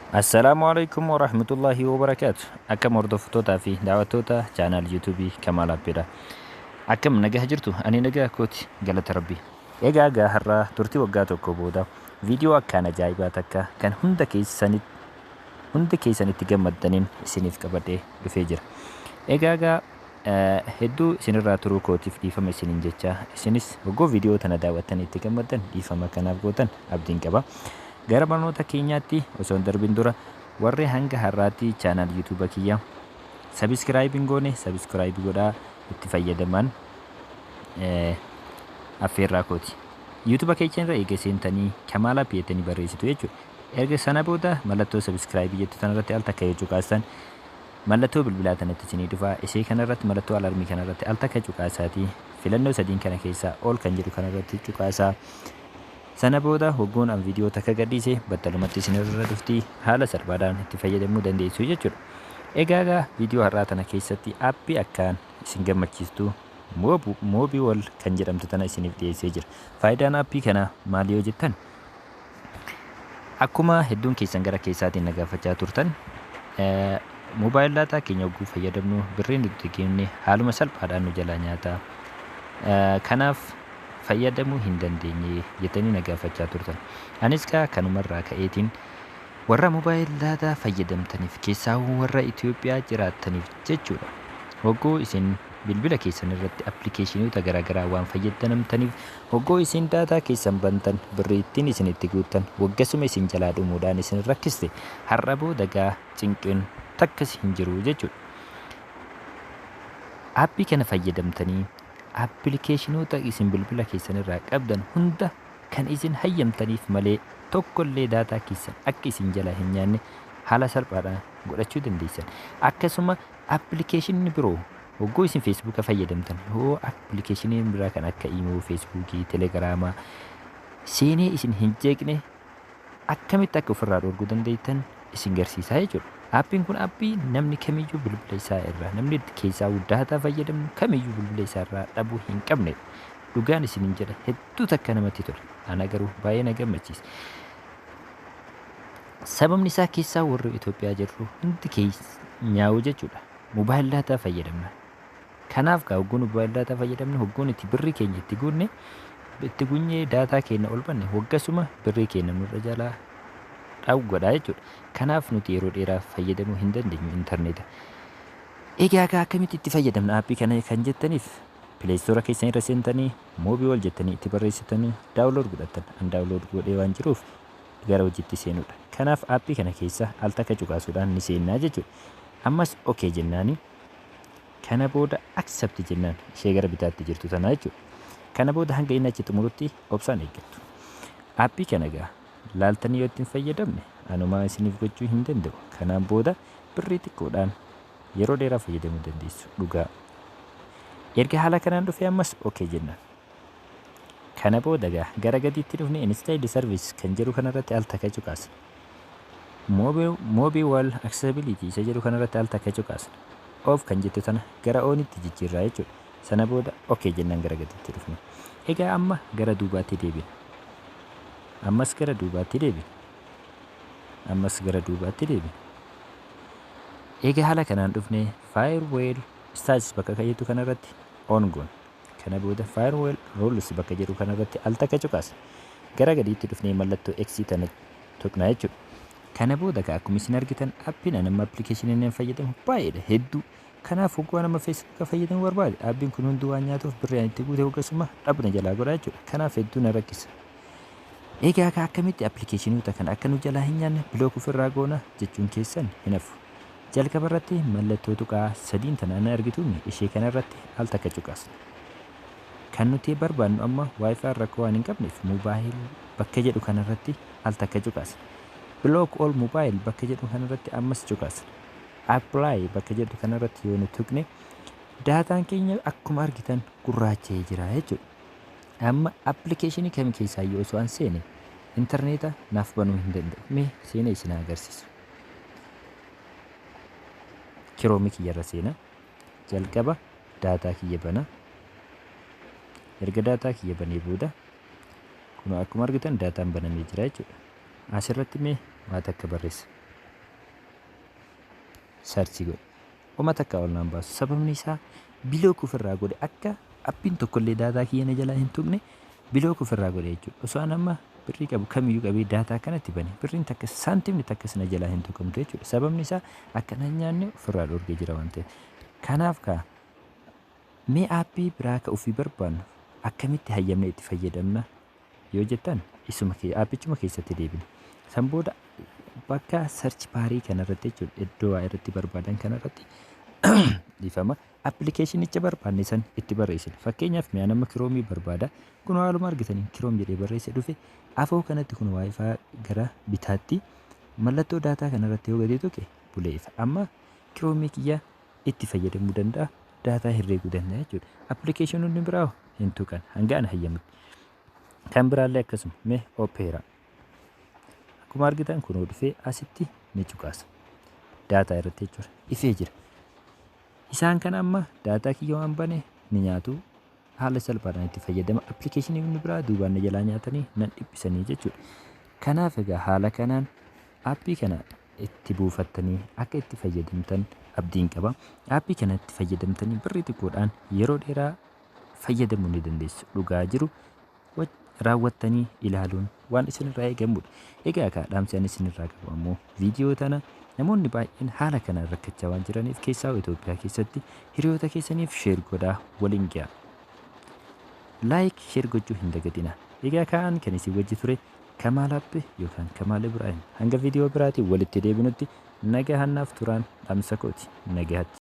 Assalamualaikum warahmatullahi wabarakatuh. Akkam hordoftoota fi daawwattoota chaanaal yuutuubii Kamaal Abbeedha. Akkam nagaa jirtu? Ani nagaa kooti galata rabbii. Egaa har'a turtii waggaa tokko booda viidiyoo akkaan ajaa'ibaa takka kan hunda keessanitti gammaddaniin isiniif qabadhee dhufee jira. Egaa hedduu isinirraa turuu kootiif dhiifama isiniin jecha isinis waggoo viidiyoo tana daawwattanii itti gammaddan dhiifama kanaaf gootan abdiin qaba. Gara barnoota keenyaatti osoo hin darbin dura warri hanga har'aatti chaanaal yuutuuba kiyya sabiskiraayib hin goone sabiskiraayib godhaa itti fayyadaman affeerraa kooti. Yuutuuba keenya irra eega seentanii Kamaal Abbeettanii barreessitu jechuudha. Erga sana booda mallattoo sabiskiraayib jettu tanarratti al takka yoo cuqaastan mallattoo bilbilaa tanatti isinii dhufa. Ishee kanarratti mallattoo alarmii kanarratti al takka cuqaasaatii filannoo sadiin kana keessaa ol kan jedhu kanarratti cuqaasaa. Sana booda hoggoon an viidiyoo takka gadhiise battalumatti isinirra dhufti haala salphaadhaan itti fayyadamuu dandeessu jechuudha. Egaa viidiyoo har'aa tana keessatti aappii akkaan isin gammachiistu moobii wal kan jedhamtu tana isiniif dhiyeessee jira. Faayidaan aappii kana maali yoo jettan, akkuma hedduun keessan gara keessaatiin na gaafachaa turtan moobaayil daataa keenya hogguu fayyadamnu birriin itti kenne haaluma salphaadhaan nu jalaa nyaata. Kanaaf fayyadamuu hin dandeenye jettanii na gaafachaa turtan. Anis kanumarraa ka'eetiin warra moobaayil daataa fayyadamtaniif keessaa warra Itoophiyaa jiraattaniif jechuudha. Hoggoo isin bilbila keessan irratti appilikeeshinoota garaagaraa waan fayyadamtaniif hoggoo isin daataa keessan bantan birrii ittiin isinitti guuttan waggasuma isin jalaa dhumuudhaan isin rakkiste har'a booda cinqeen takkas hin jiru jechuudha. Aappii kana fayyadamtanii appilikeeshinoota isin bilbila keessan irraa qabdan hunda kan isin hayyamtaniif malee tokkollee daataa keessan akka isin jalaa hin nyaanne haala salphaadhaan godhachuu dandeessan. Akkasuma appilikeeshinni biroo hoggoo isin feesbuuka fayyadamtan yoo appilikeeshinii biraa kan akka iimoo, feesbuukii, telegiraamaa seenee isin hin jeeqne akkamitti akka ofirraa dhorkuu dandeettan isin garsiisaa jechuudha. Aappiin kun aappii namni kamiyyuu bilbila isaa irraa namni keessaa daataa fayyadamu kamiyyuu bilbila isaa irraa dhabuu hin qabne. Dhugaan isiniin jedha hedduu takka namatti tola. Ana garuu baay'ee na gammachiisa. Sababni isaa keessaa warri Itoophiyaa jirru hundi keenyaa'u jechuudha. Moobaayil daataa fayyadamna. Kanaaf hoggoon moobaayil daataa fayyadamne hoggoon itti birrii keenya itti guunnee daataa keenya ol banne waggasuma birrii keenya nurra jalaa godhaa jechuudha. Kanaaf nuti yeroo dheeraaf fayyadamuu hin dandeenyu intarneeta. Egaa akkamitti itti fayyadamna aappii kana kan jettaniif pileestoora keessan irra seentanii moobii wal jettanii itti barreessitanii daawulood godhattan. An daawulood godhee waan jiruuf gara hojiitti seenuudha. Kanaaf aappii kana keessa al takka cuqaasuudhaan ni seennaa jechuudha. Ammas okee jennaani kana booda accept jennaan ishee gara bitaatti jirtu tanaa jechuudha. Kana booda hanga inni achi xumurutti obsaan eeggattu. Aappii kana laaltanii yoo ittiin fayyadamne anumaa isiniif gochuu hin danda'u. Kanaan booda birrii xiqqoodhaan yeroo dheeraa fayyadamuu dandeessu dhugaa. Erga haala kanaan dhufee ammas okee jennaan. Kana booda gara gadiitti dhufne install service kan jedhu kanarratti al takka cuqaasna. Moobii wal accessibility isa jedhu kanarratti al takka cuqaasna. Of kan jettu tana gara oonitti jijjiirraa jechuudha. Sana booda okee jennaan gara gadiitti dhufne. Egaa amma gara duubaatti deebina. Ammas gara duubaatti deebina. Ammas gara duubaatti deebina. Egaa haala kanaan dhufne firewall status bakka jettu kanarratti on goon. Kana booda firewall rules bakka jedhu kanarratti al takka cuqaasna. Gara gadiitti dhufnee mallattoo X tana tuqnaa jechuudha. Kana booda akkuma isin argitan aappiin nama appilikeeshinii fayyadamu baay'eedha hedduu. Kanaaf hoggoo nama feesbuuka fayyadamu barbaade aappiin kun hunduu waan nyaatuuf birrii itti guute hoggasuma dhabna jalaa godhaa jechuudha. Kanaaf hedduu na rakkisa. Egaa akkamitti appilikeeshinoota kan akka nu jalaa hin nyaanne bilook ofirraa goona jechuun keessan hin hafu. Jalqaba irratti mallattoo tuqaa sadiin tanaan argituun ishee kanarratti al takka cuqaasna. Kan nuti barbaannu amma waayifaa rakkoo waan hin qabneef moobaayil bakka jedhu kanarratti al takka cuqaasna. Block all mobile bakka jedhu kanarratti ammas cuqaasna. Apply bakka jedhu kanarratti yoo nuti tuqne daataan keenya akkuma argitan gurraacha'ee jira jechuudha. Amma appilikeeshinii kam keessaa yoo osoo an seene intarneeta naaf banuu hin danda'u. Mee seenee isin agarsiisu. Kiroomii kiyyarra seena. Jalqaba daataa kiyya bana. Erga daataa kiyya banee booda kun akkuma argitan daataan banamee jira jechuudha. Asirratti mee waa takka barreessa. sarchi godhe. Oma takka ol naan baasu. Sababni isaa bilook ofirraa godhe akka appiin tokkollee daataa kiyya na jalaa hin tuqne bilook ofirraa godhe jechuudha. Osoo an amma birrii qabu kamiyyuu qabee daataa kanatti bane birriin takka saantimni takkas na jalaa hin tuqamtu jechuudha. Sababni isaa akka na nyaanne ofirraa dhorgee jira waan ta'eef. Kanaaf mee aappii biraa ka ofii barbaannu akkamitti hayyamnee itti fayyadamna yoo jettan isuma aappichuma keessatti deebina. San booda bakka sarchi baarii kanarratti jechuudha iddoo waa irratti barbaadan kanarratti dhiifama appilikeeshinicha barbaanne san itti barreessina. Fakkeenyaaf mi'a nama kiroomii barbaada kun haaluma argitanii kiroom jedhee barreesse dhufe afoo kanatti kun waayifaa gara bitaatti mallattoo daataa kanarratti yoo gadee tuqe bulee ifa. Amma kiroomii kiyya itti fayyadamuu danda'a daataa herreeguu danda'a jechuudha. Appilikeeshinoonni biraa hin tuqan hanga ana hayyamutti. Kan biraallee akkasuma mee Opera akkuma argitan kun dhufee asitti ni cuqaasa daataa irratti jechuudha. Ifee jira. Isaan kan amma daataa kiyya waan bane ni nyaatu haala salphaadhaan itti fayyadama. Appilikeeshinoonni biraa duubaan na jalaa nyaatanii nan dhiphisanii jechuudha. Kanaaf egaa haala kanaan aappii kana itti buufattanii akka itti fayyadamtan abdiin qaba. Aappii kana itti fayyadamtanii birrii xiqqoodhaan yeroo dheeraa fayyadamuu ni dandeessu. Dhugaa jiru raawwattanii ilaaluun waan isinirraa eegamudha. Egaa dhaamsi ani isinirraa qabu ammoo viidiyoo tana namoonni baay'een haala kanaan rakkachaa waan jiraniif keessaa Itoophiyaa keessatti hiriyoota keessaniif sheer godhaa waliin ga'a. Laayik sheer gochuu hin dagatinaa. Egaa kan isin wajji ture Kamaal Habbee yookaan Kamaal Ibraahim hanga viidiyoo biraatiin walitti deebinutti nagaa hannaaf turaan dhaamsa kooti nagaatti.